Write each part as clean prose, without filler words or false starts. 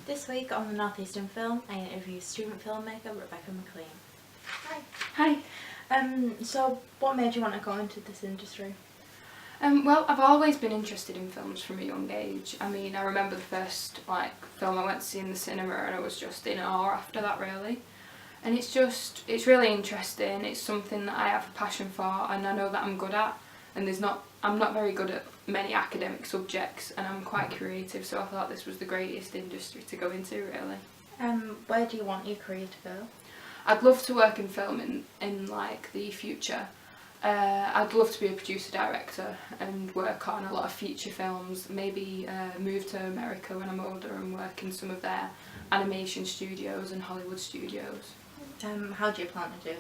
This week on the North Eastern Film, I interview student filmmaker Rebecca McClean. Hi. Hi. So what made you want to go into this industry? Well, I've always been interested in films from a young age. I mean, I remember the first film I went to see in the cinema, and I was just in awe after that, really. And it's really interesting. It's something that I have a passion for, and I know that I'm good at. And I'm not very good at many academic subjects, and I'm quite creative, so I thought this was the greatest industry to go into, really. Where do you want your career to go? I'd love to work in film in the future. I'd love to be a producer-director and work on a lot of feature films, maybe move to America when I'm older and work in some of their animation studios and Hollywood studios. How do you plan to do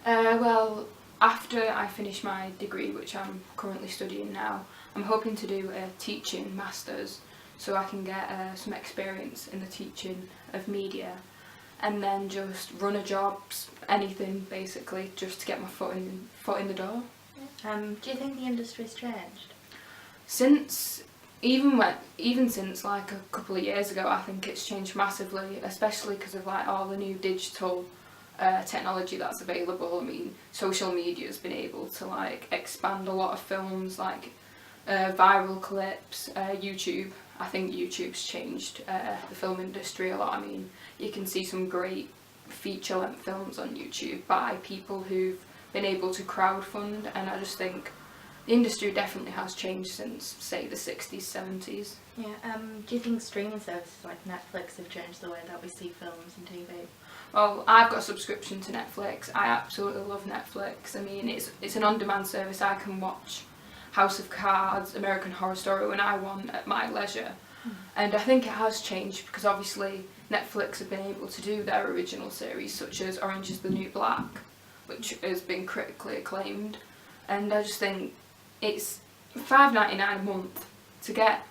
that? Well, after I finish my degree, which I'm currently studying now, I'm hoping to do a teaching master's so I can get some experience in the teaching of media, and then just run a job, anything basically, just to get my foot in the door. Do you think the industry's changed? Even since a couple of years ago, I think it's changed massively, especially because of all the new digital technology that's available. I mean, social media has been able to expand a lot of films, viral clips, YouTube. I think YouTube's changed the film industry a lot. I mean, you can see some great feature-length films on YouTube by people who've been able to crowdfund, and I just think the industry definitely has changed since, say, the 60s, 70s. Yeah. Do you think streaming services like Netflix have changed the way that we see films and TV? Well, I've got a subscription to Netflix. I absolutely love Netflix. I mean, it's an on-demand service. I can watch House of Cards, American Horror Story when I want at my leisure. And I think it has changed because obviously Netflix have been able to do their original series, such as Orange is the New Black, which has been critically acclaimed. And I just think it's $5.99 a month to get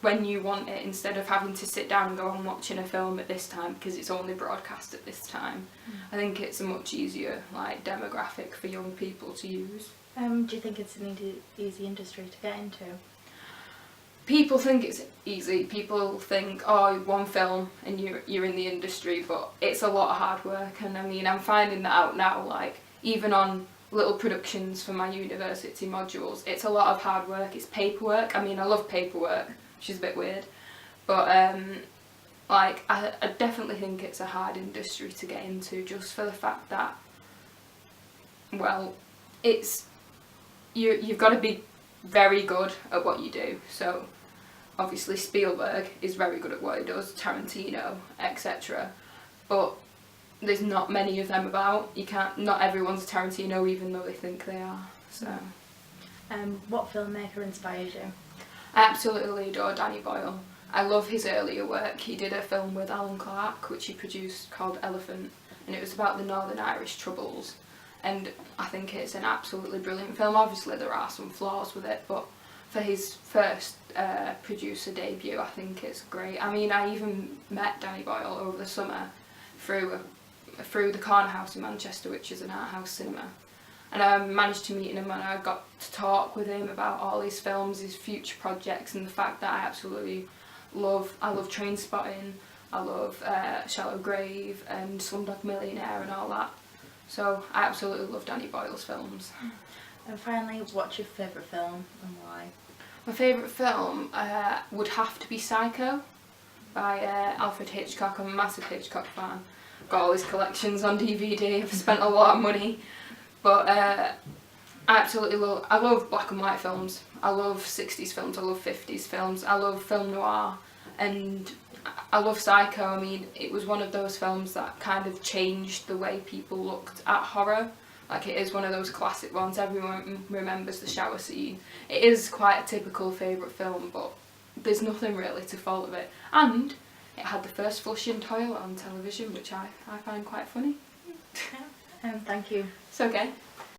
when you want it, instead of having to sit down and go on watching a film at this time because it's only broadcast at this time. I think it's a much easier demographic for young people to use. Do you think it's an easy industry to get into? People think it's easy. People think, oh, one film and you're in the industry, but it's a lot of hard work. And I mean, I'm finding that out now, even on little productions for my university modules, it's a lot of hard work. It's paperwork. I mean, I love paperwork, which is a bit weird, but I definitely think it's a hard industry to get into, just for the fact that, well, you've got to be very good at what you do. So obviously Spielberg is very good at what he does, Tarantino, etc. But there's not many of them about. Not everyone's a Tarantino, even though they think they are. So. What filmmaker inspired you? I absolutely adore Danny Boyle. I love his earlier work. He did a film with Alan Clark, which he produced, called Elephant, and it was about the Northern Irish Troubles. And I think it's an absolutely brilliant film. Obviously there are some flaws with it, but for his first producer debut, I think it's great. I mean, I even met Danny Boyle over the summer through the Corner House in Manchester, which is an art house cinema. And I managed to meet him, and I got to talk with him about all his films, his future projects, and the fact that I love Trainspotting, I love Shallow Grave and Slumdog Millionaire and all that. So I absolutely love Danny Boyle's films. And finally, what's your favourite film and why? My favourite film would have to be Psycho by Alfred Hitchcock. I'm a massive Hitchcock fan. I've got all his collections on DVD. I've spent a lot of money. But I love black and white films. I love 60s films, I love 50s films, I love film noir, and I love Psycho. I mean, it was one of those films that kind of changed the way people looked at horror. It is one of those classic ones. Everyone remembers the shower scene. It is quite a typical favourite film, but there's nothing really to fault of it. And it had the first flushing toilet on television, which I find quite funny. Thank you. It's okay.